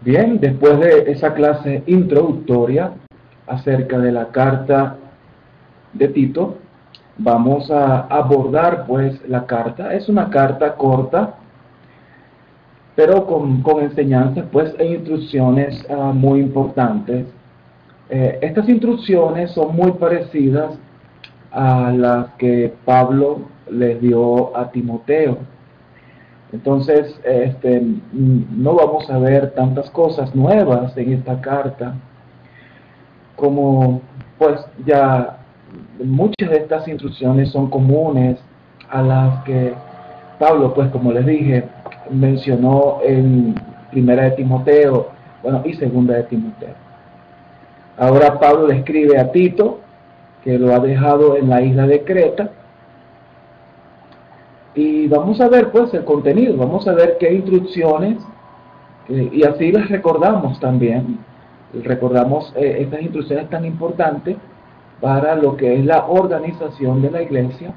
Bien, después de esa clase introductoria acerca de la carta de Tito, vamos a abordar pues la carta. Es una carta corta, pero con enseñanzas pues e instrucciones muy importantes. Estas instrucciones son muy parecidas a las que Pablo les dio a Timoteo. Entonces, no vamos a ver tantas cosas nuevas en esta carta, como pues ya muchas de estas instrucciones son comunes a las que Pablo, pues como les dije, mencionó en Primera de Timoteo, bueno, y Segunda de Timoteo. Ahora Pablo le escribe a Tito, que lo ha dejado en la isla de Creta, y vamos a ver pues el contenido, vamos a ver qué instrucciones, y así las recordamos también, recordamos estas instrucciones tan importantes para lo que es la organización de la iglesia.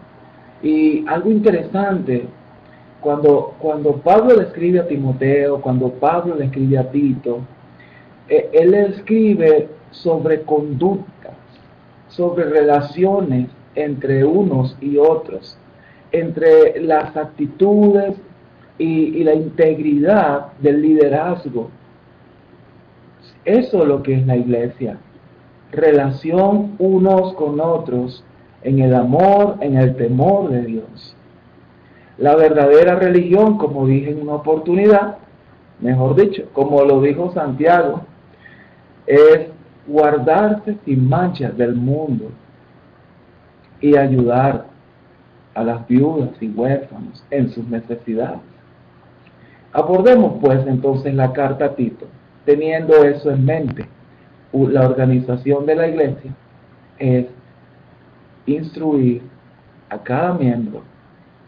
Y algo interesante, cuando Pablo le escribe a Timoteo, cuando Pablo le escribe a Tito, él le escribe sobre conductas, sobre relaciones entre unos y otros, entre las actitudes y la integridad del liderazgo. Eso es lo que es la iglesia. Relación unos con otros en el amor, en el temor de Dios. La verdadera religión, como dije en una oportunidad, mejor dicho, como lo dijo Santiago, es guardarse sin mancha del mundo y ayudar a las viudas y huérfanos en sus necesidades. Abordemos pues entonces la carta a Tito, teniendo eso en mente. La organización de la iglesia es instruir a cada miembro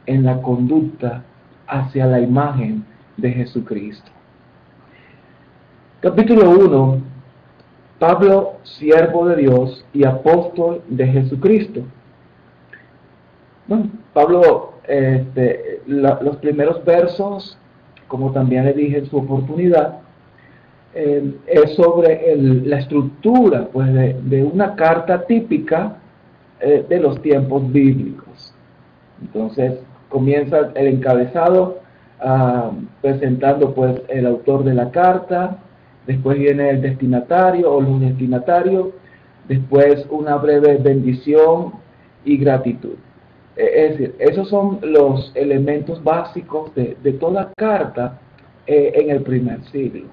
en la conducta hacia la imagen de Jesucristo. Capítulo 1. Pablo, siervo de Dios y apóstol de Jesucristo. Bueno, Pablo, los primeros versos, como también le dije en su oportunidad, es sobre la estructura pues, de una carta típica de los tiempos bíblicos. Entonces comienza el encabezado presentando pues el autor de la carta, después viene el destinatario o los destinatarios, después una breve bendición y gratitud. Es decir, esos son los elementos básicos de toda carta en el primer siglo.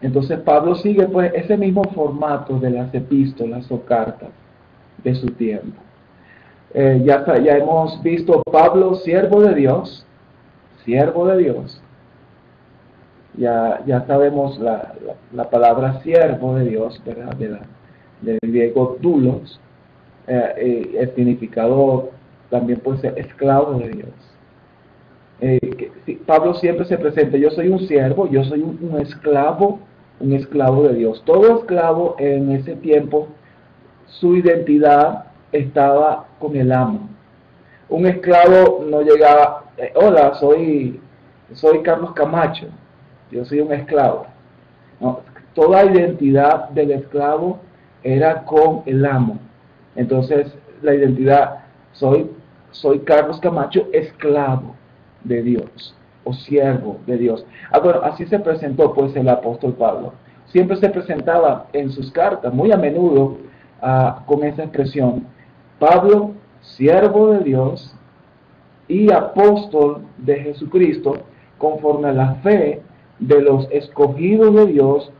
Entonces Pablo sigue pues ese mismo formato de las epístolas o cartas de su tiempo. Ya hemos visto Pablo, siervo de Dios, ya sabemos la palabra siervo de Dios, ¿verdad? Del griego doulos, el significado también puede ser esclavo de Dios. Pablo siempre se presenta, yo soy un siervo, yo soy un esclavo de Dios. Todo esclavo en ese tiempo, su identidad estaba con el amo. Un esclavo no llegaba, hola, soy Carlos Camacho, yo soy un esclavo. No, toda identidad del esclavo era con el amo. Entonces, la identidad, soy Carlos Camacho, esclavo de Dios, o siervo de Dios. Bueno, así se presentó pues el apóstol Pablo. Siempre se presentaba en sus cartas, muy a menudo, con esa expresión: Pablo, siervo de Dios y apóstol de Jesucristo, conforme a la fe de los escogidos de Dios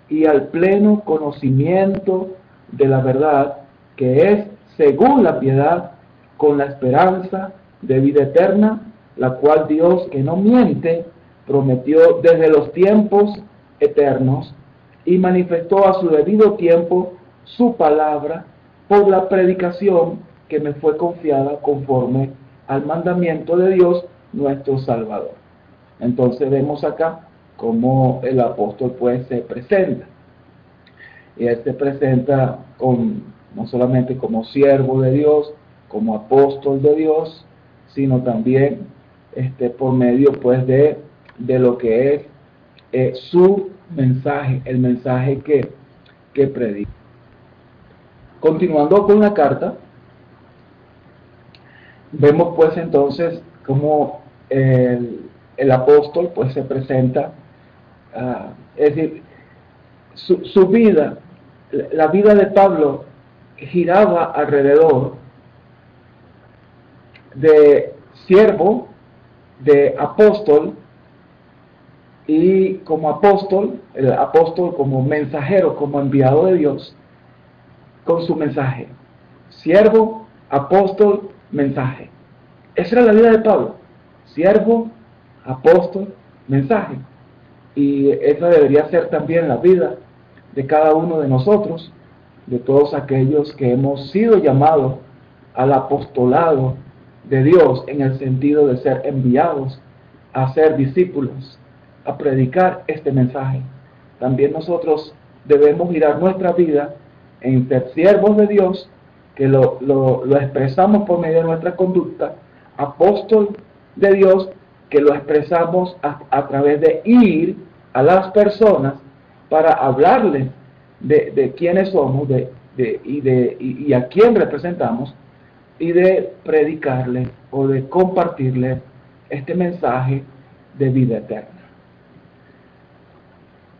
y al pleno conocimiento de la verdad, que es según la piedad, con la esperanza de vida eterna, la cual Dios, que no miente, prometió desde los tiempos eternos y manifestó a su debido tiempo su palabra por la predicación que me fue confiada conforme al mandamiento de Dios nuestro Salvador. Entonces vemos acá cómo el apóstol pues se presenta. Y él se presenta no solamente como siervo de Dios, como apóstol de Dios, sino también por medio pues de lo que es su mensaje, el mensaje que predica. Continuando con la carta, vemos pues entonces cómo el apóstol pues se presenta, es decir, su vida, la vida de Pablo giraba alrededor de siervo, de apóstol, y como apóstol, el apóstol como mensajero, como enviado de Dios, con su mensaje. Siervo, apóstol, mensaje. Esa era la vida de Pablo. Siervo, apóstol, mensaje. Y esa debería ser también la vida de cada uno de nosotros, de todos aquellos que hemos sido llamados al apostolado de Dios en el sentido de ser enviados a ser discípulos, a predicar este mensaje. También nosotros debemos girar nuestra vida en ser siervos de Dios, que lo expresamos por medio de nuestra conducta, apóstol de Dios, que lo expresamos a través de ir a las personas para hablarles de quiénes somos y a quién representamos, y de predicarles o de compartirles este mensaje de vida eterna.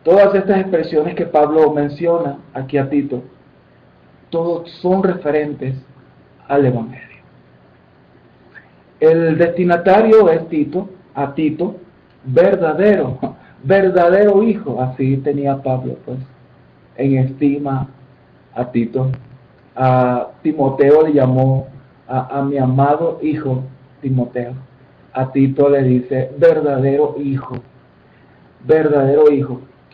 Todas estas expresiones que Pablo menciona aquí a Tito, todos son referentes al Evangelio. El destinatario es Tito, a Tito, verdadero hijo, así tenía Pablo, pues, en estima a Tito. A Timoteo le llamó a mi amado hijo Timoteo. A Tito le dice verdadero hijo,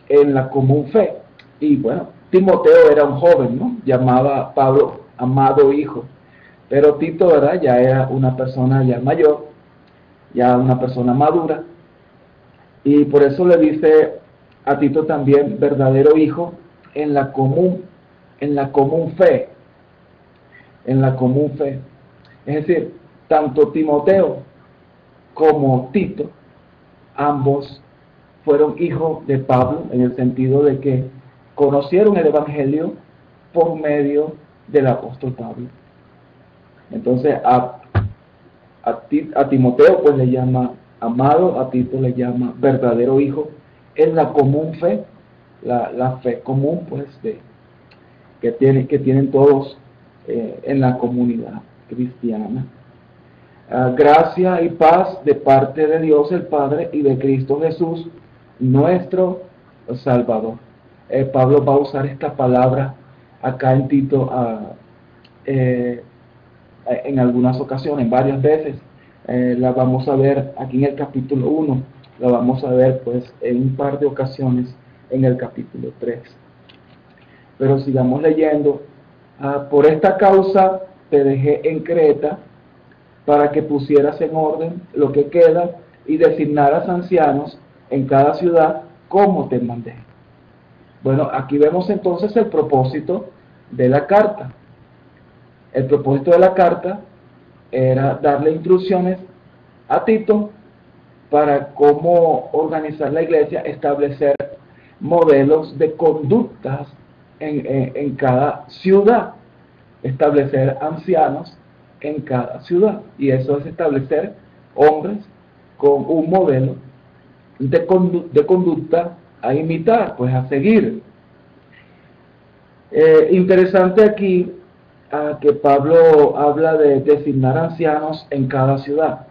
en la común fe. Y bueno, Timoteo era un joven, ¿no? Llamaba a Pablo amado hijo. Pero Tito, ¿verdad? Ya era una persona ya mayor, ya una persona madura. Y por eso le dice a Tito también verdadero hijo en la común fe. En la común fe. Es decir, tanto Timoteo como Tito, ambos fueron hijos de Pablo, en el sentido de que conocieron el Evangelio por medio del apóstol Pablo. Entonces a Timoteo pues le llama amado, a Tito le llama verdadero hijo, en la común fe, la fe común pues que tienen todos en la comunidad cristiana. Gracia y paz de parte de Dios el Padre y de Cristo Jesús, nuestro Salvador. Pablo va a usar esta palabra acá en Tito en algunas ocasiones, varias veces. La vamos a ver aquí en el capítulo 1, la vamos a ver pues en un par de ocasiones en el capítulo 3. Pero sigamos leyendo. Por esta causa te dejé en Creta, para que pusieras en orden lo que queda y designaras ancianos en cada ciudad como te mandé. Bueno, aquí vemos entonces el propósito de la carta. El propósito de la carta era darle instrucciones a Tito para cómo organizar la iglesia, establecer modelos de conductas en cada ciudad, establecer ancianos en cada ciudad, y eso es establecer hombres con un modelo de conducta a imitar, pues a seguir. Interesante aquí que Pablo habla de designar ancianos en cada ciudad.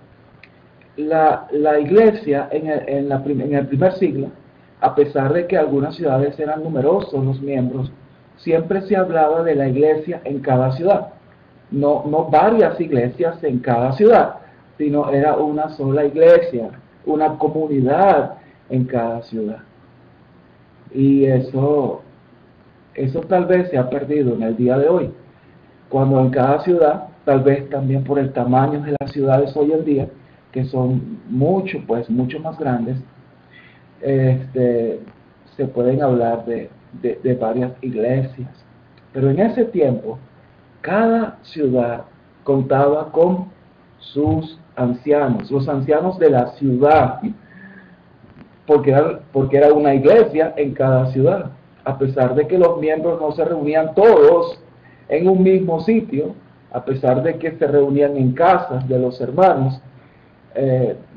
La iglesia en el primer siglo, a pesar de que algunas ciudades eran numerosos los miembros, siempre se hablaba de la iglesia en cada ciudad. No varias iglesias en cada ciudad, sino era una sola iglesia, una comunidad en cada ciudad. Y eso tal vez se ha perdido en el día de hoy, cuando en cada ciudad, tal vez también por el tamaño de las ciudades hoy en día, que son mucho más grandes, se pueden hablar de varias iglesias. Pero en ese tiempo, cada ciudad contaba con sus ancianos, los ancianos de la ciudad. porque era una iglesia en cada ciudad. A pesar de que los miembros no se reunían todos en un mismo sitio, a pesar de que se reunían en casas de los hermanos,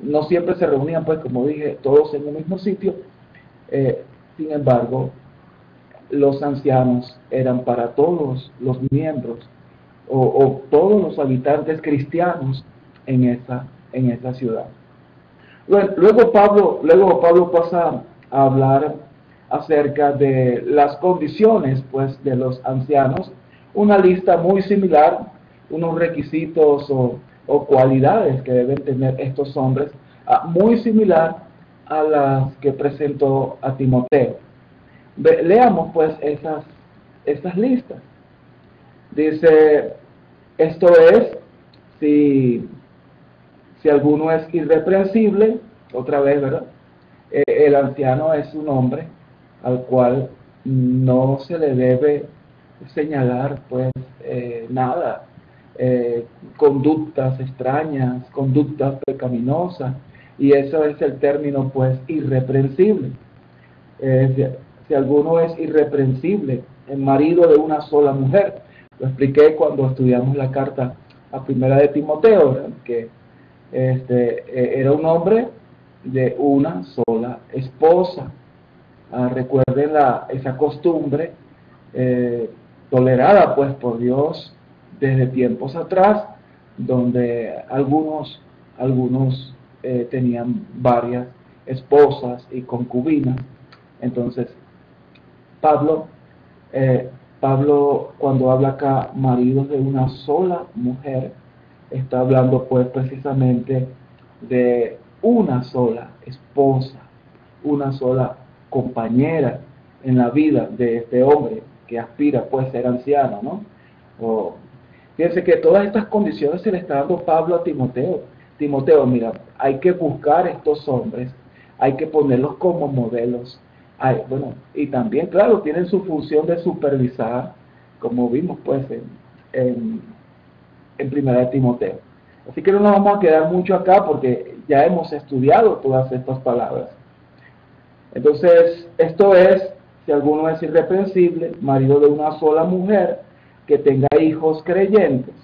no siempre se reunían, pues como dije, todos en un mismo sitio. Sin embargo, los ancianos eran para todos los miembros o todos los habitantes cristianos en esa ciudad. Bueno, luego Pablo pasa a hablar acerca de las condiciones, pues, de los ancianos, una lista muy similar, unos requisitos o cualidades que deben tener estos hombres, muy similar a las que presentó a Timoteo. Leamos pues esas listas. Dice, esto es, si alguno es irreprensible, otra vez, ¿verdad? El anciano es un hombre al cual no se le debe señalar pues nada, conductas extrañas, conductas pecaminosas, y eso es el término pues irreprensible. Si alguno es irreprensible, el marido de una sola mujer, lo expliqué cuando estudiamos la carta a primera de Timoteo, ¿verdad? Que era un hombre de una sola esposa. Recuerden esa costumbre tolerada pues por Dios desde tiempos atrás, donde algunos tenían varias esposas y concubinas. Entonces Pablo cuando habla acá maridos de una sola mujer, está hablando pues precisamente de una sola esposa, una sola compañera en la vida de este hombre que aspira pues a ser anciano, ¿no? Fíjense que todas estas condiciones se le está dando Pablo a Timoteo. Timoteo, mira, hay que buscar estos hombres, hay que ponerlos como modelos. Bueno, y también, claro, tienen su función de supervisar, como vimos pues en primera de Timoteo. Así que no nos vamos a quedar mucho acá porque ya hemos estudiado todas estas palabras. Entonces, esto es, si alguno es irreprensible, marido de una sola mujer, que tenga hijos creyentes,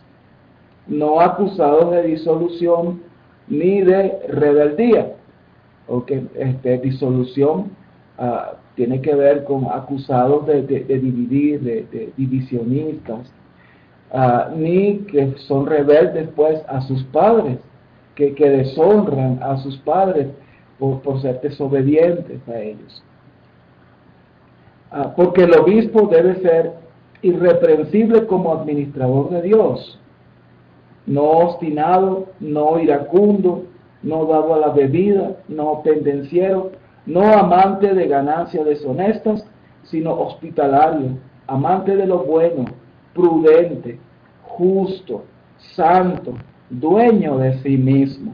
no acusados de disolución ni de rebeldía. Disolución tiene que ver con acusados de dividir, de divisionistas, ni que son rebeldes pues a sus padres, que deshonran a sus padres por ser desobedientes a ellos. Porque el obispo debe ser irreprensible como administrador de Dios, no obstinado, no iracundo, no dado a la bebida, no pendenciero, no amante de ganancias deshonestas, sino hospitalario, amante de lo bueno, prudente, justo, santo, dueño de sí mismo,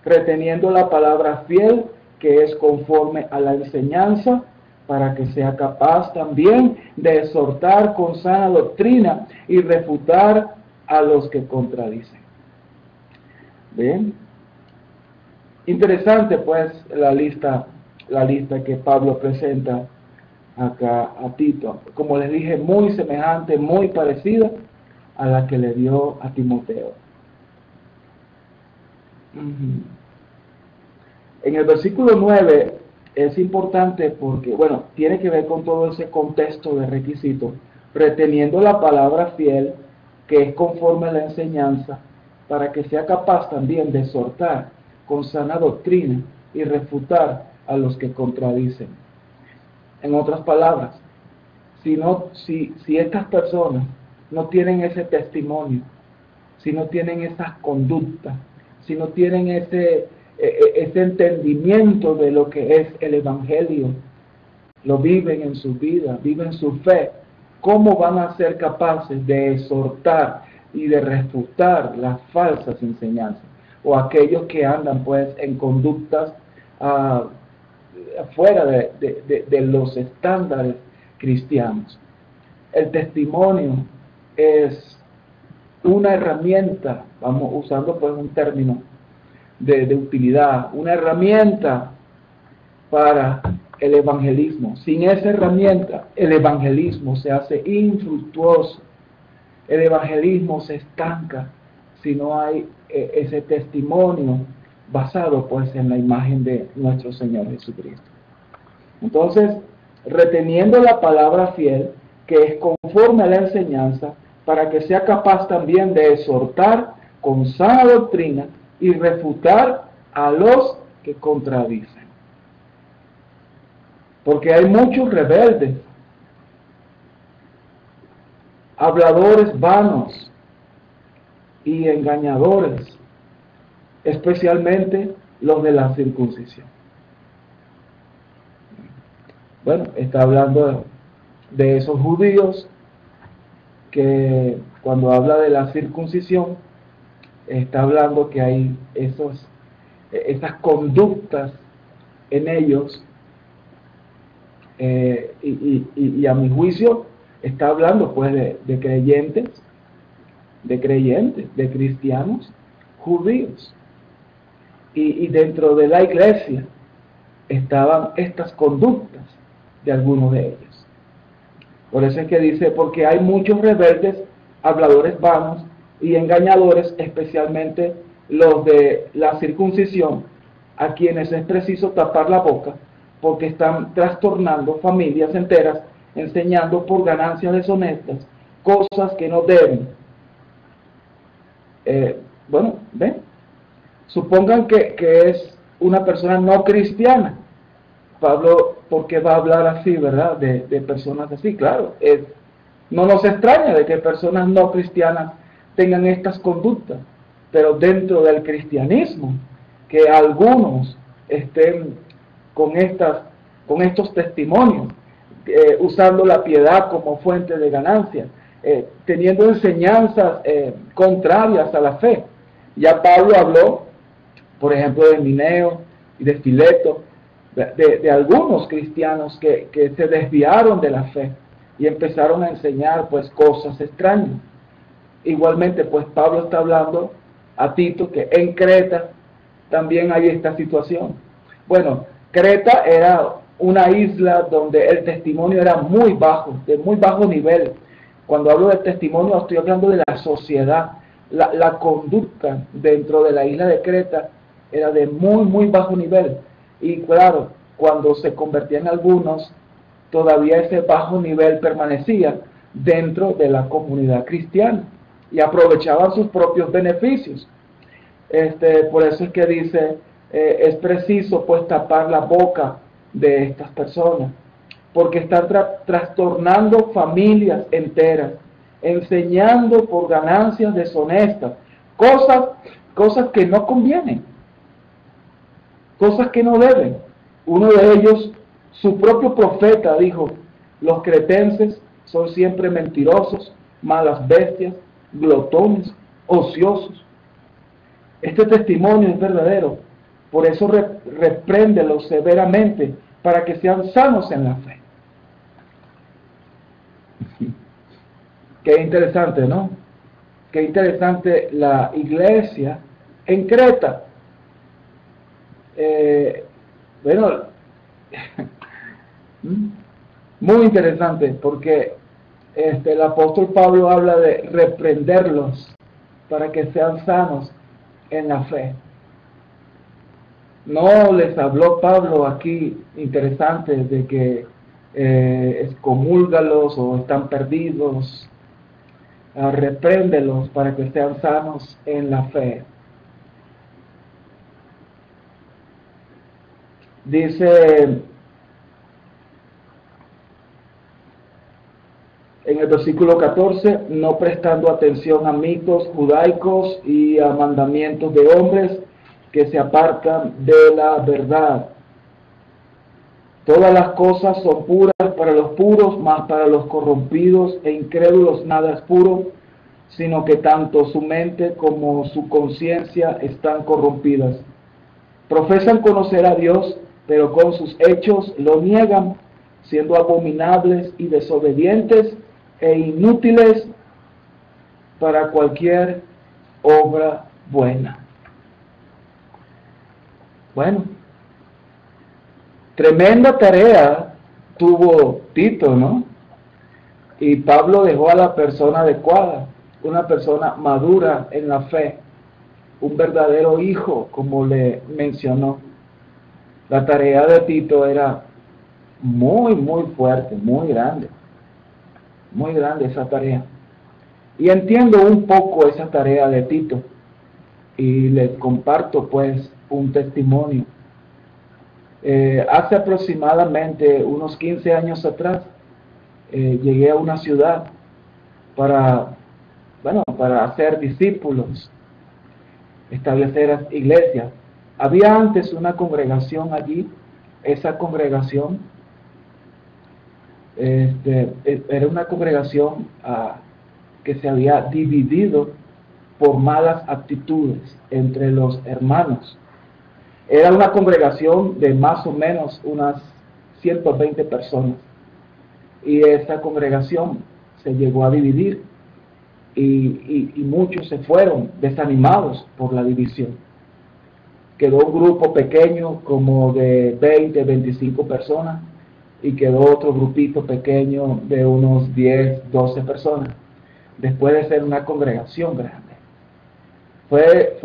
reteniendo la palabra fiel que es conforme a la enseñanza, para que sea capaz también de exhortar con sana doctrina y refutar a los que contradicen. Bien, interesante pues la lista que Pablo presenta acá a Tito. Como les dije, muy semejante, muy parecida a la que le dio a Timoteo. En el versículo 9 es importante porque, bueno, tiene que ver con todo ese contexto de requisitos, reteniendo la palabra fiel, que es conforme a la enseñanza, para que sea capaz también de exhortar con sana doctrina y refutar a los que contradicen. En otras palabras, si estas personas no tienen ese testimonio, si no tienen esas conductas, si no tienen ese entendimiento de lo que es el Evangelio, lo viven en su vida, viven su fe, ¿cómo van a ser capaces de exhortar y de refutar las falsas enseñanzas? O aquellos que andan pues en conductas fuera de los estándares cristianos. El testimonio es una herramienta, vamos usando pues un término de utilidad, una herramienta para el evangelismo. Sin esa herramienta, el evangelismo se hace infructuoso. El evangelismo se estanca si no hay ese testimonio basado pues en la imagen de nuestro Señor Jesucristo. Entonces, reteniendo la palabra fiel, que es conforme a la enseñanza, para que sea capaz también de exhortar con sana doctrina y refutar a los que contradicen. Porque hay muchos rebeldes, habladores vanos y engañadores, especialmente los de la circuncisión. Bueno, está hablando de esos judíos que cuando habla de la circuncisión, está hablando que hay esas conductas en ellos, y a mi juicio está hablando pues de creyentes, de cristianos judíos. Y dentro de la iglesia estaban estas conductas de algunos de ellos. Por eso es que dice, porque hay muchos rebeldes, habladores vanos y engañadores, especialmente los de la circuncisión, a quienes es preciso tapar la boca, porque están trastornando familias enteras, enseñando por ganancias deshonestas cosas que no deben. Bueno, ven, supongan que es una persona no cristiana. Pablo, ¿por qué va a hablar así, verdad? De personas así, claro. No nos extraña de que personas no cristianas tengan estas conductas, pero dentro del cristianismo, que algunos estén con estos testimonios, usando la piedad como fuente de ganancia, teniendo enseñanzas contrarias a la fe. Ya Pablo habló, por ejemplo, de Mineo y de Fileto, de algunos cristianos que se desviaron de la fe y empezaron a enseñar pues cosas extrañas. Igualmente pues Pablo está hablando a Tito que en Creta también hay esta situación. Bueno, Creta era una isla donde el testimonio era muy bajo, de muy bajo nivel. Cuando hablo de testimonio estoy hablando de la sociedad. La conducta dentro de la isla de Creta era de muy bajo nivel. Y claro, cuando se convertían algunos, todavía ese bajo nivel permanecía dentro de la comunidad cristiana y aprovechaban sus propios beneficios. Por eso es que dice, es preciso pues tapar la boca de estas personas, porque están trastornando familias enteras, enseñando por ganancias deshonestas, cosas que no convienen, cosas que no deben. Uno de ellos, su propio profeta, dijo, los cretenses son siempre mentirosos, malas bestias, glotones, ociosos. Este testimonio es verdadero, por eso repréndelos severamente, para que sean sanos en la fe. Qué interesante, ¿no? Qué interesante la iglesia en Creta. Bueno, muy interesante, porque el apóstol Pablo habla de reprenderlos para que sean sanos en la fe. No les habló Pablo aquí, interesante, de que excomúlgalos o están perdidos. Repréndelos para que sean sanos en la fe. Dice en el versículo 14, no prestando atención a mitos judaicos y a mandamientos de hombres que se apartan de la verdad. Todas las cosas son puras para los puros, mas para los corrompidos e incrédulos nada es puro, sino que tanto su mente como su conciencia están corrompidas. Profesan conocer a Dios, pero con sus hechos lo niegan, siendo abominables y desobedientes e inútiles para cualquier obra buena. Bueno, Tremenda tarea tuvo Tito, ¿no? Y Pablo dejó a la persona adecuada, una persona madura en la fe, un verdadero hijo, como le mencionó. La tarea de Tito era muy, muy fuerte, muy grande esa tarea. Y entiendo un poco esa tarea de Tito y les comparto pues un testimonio. Hace aproximadamente unos 15 años atrás llegué a una ciudad para hacer discípulos, establecer iglesias. Había antes una congregación allí. Esa congregación era una congregación que se había dividido por malas actitudes entre los hermanos. Era una congregación de más o menos unas 120 personas. Y esa congregación se llegó a dividir y muchos se fueron desanimados por la división. Quedó un grupo pequeño como de 20, 25 personas y quedó otro grupito pequeño de unos 10, 12 personas. Después de ser una congregación grande. Fue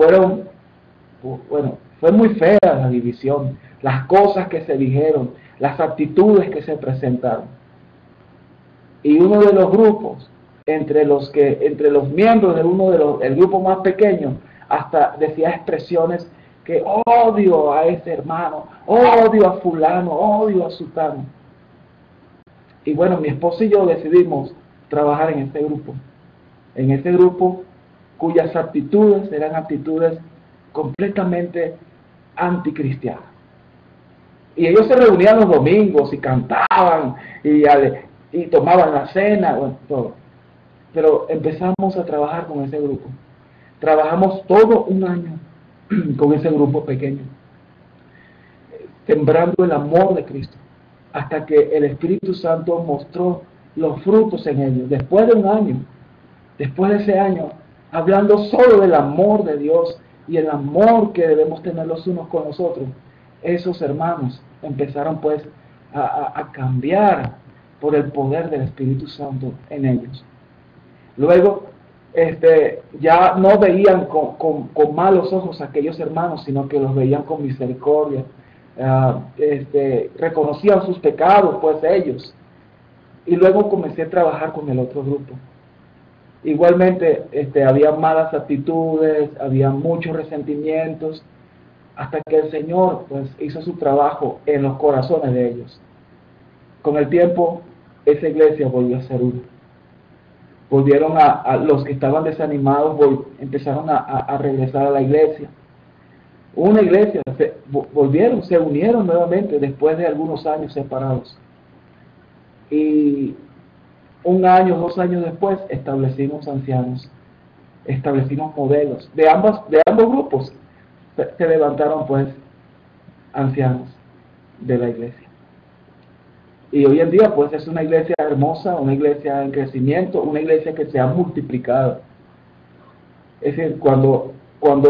muy fea la división, las cosas que se dijeron, las actitudes que se presentaron. Y uno de los grupos, entre los miembros del grupo más pequeño, hasta decía expresiones que odio a ese hermano, odio a fulano, odio a sutano. Y bueno, mi esposo y yo decidimos trabajar en este grupo cuyas actitudes eran actitudes completamente anticristianas. Y ellos se reunían los domingos y cantaban y tomaban la cena, bueno, todo. Pero empezamos a trabajar con ese grupo. Trabajamos todo un año con ese grupo pequeño, sembrando el amor de Cristo, hasta que el Espíritu Santo mostró los frutos en ellos. Después de ese año, hablando solo del amor de Dios y el amor que debemos tener los unos con los otros, esos hermanos empezaron pues a cambiar por el poder del Espíritu Santo en ellos. Luego, ya no veían con malos ojos a aquellos hermanos, sino que los veían con misericordia. Reconocían sus pecados, pues ellos. Y luego comencé a trabajar con el otro grupo. Igualmente, había malas actitudes, había muchos resentimientos, hasta que el Señor pues hizo su trabajo en los corazones de ellos. Con el tiempo, esa iglesia volvió a ser una. Volvieron a los que estaban desanimados, empezaron a regresar a la iglesia. Una iglesia, se unieron nuevamente después de algunos años separados. Y 1 año, 2 años después, establecimos ancianos, establecimos modelos. De ambos grupos se levantaron pues ancianos de la iglesia. Y hoy en día pues es una iglesia hermosa, una iglesia en crecimiento, una iglesia que se ha multiplicado. Es decir, cuando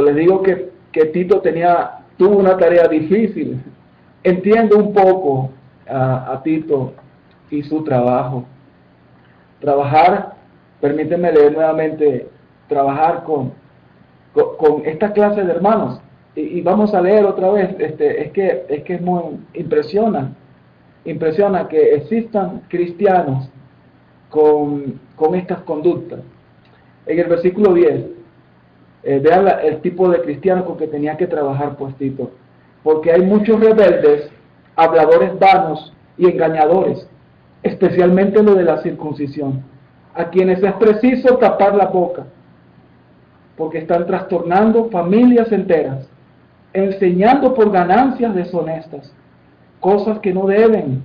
les digo que Tito tuvo una tarea difícil, entiendo un poco a Tito y su trabajo. Permíteme leer nuevamente, trabajar con esta clase de hermanos. Y vamos a leer otra vez, es que es muy impresiona que existan cristianos con estas conductas. En el versículo 10, vean el tipo de cristiano con que tenía que trabajar pues Tito. Porque hay muchos rebeldes, habladores vanos y engañadores, especialmente lo de la circuncisión, a quienes es preciso tapar la boca, porque están trastornando familias enteras, enseñando por ganancias deshonestas, cosas que no deben.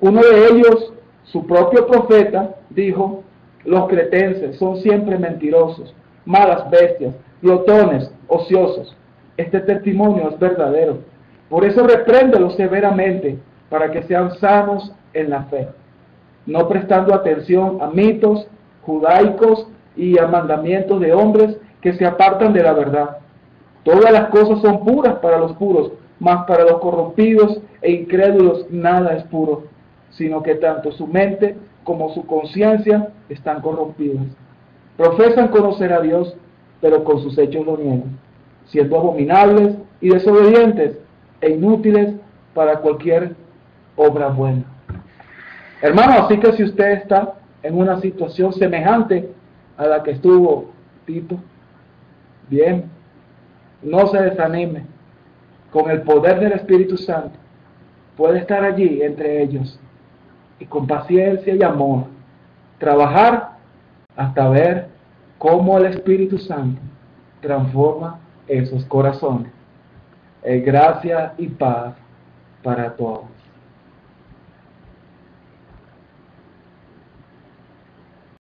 Uno de ellos, su propio profeta, dijo: los cretenses son siempre mentirosos, malas bestias, glotones, ociosos. Este testimonio es verdadero. Por eso repréndelos severamente, para que sean sanos en la fe, no prestando atención a mitos judaicos y a mandamientos de hombres que se apartan de la verdad. Todas las cosas son puras para los puros, Mas para los corrompidos e incrédulos nada es puro, sino que tanto su mente como su conciencia están corrompidas. Profesan conocer a Dios, pero con sus hechos lo niegan, siendo abominables y desobedientes e inútiles para cualquier obra buena. Hermano, así que si usted está en una situación semejante a la que estuvo Tito, bien, no se desanime. Con el poder del Espíritu Santo puede estar allí entre ellos y con paciencia y amor trabajar hasta ver cómo el Espíritu Santo transforma esos corazones. Gracia y paz para todos.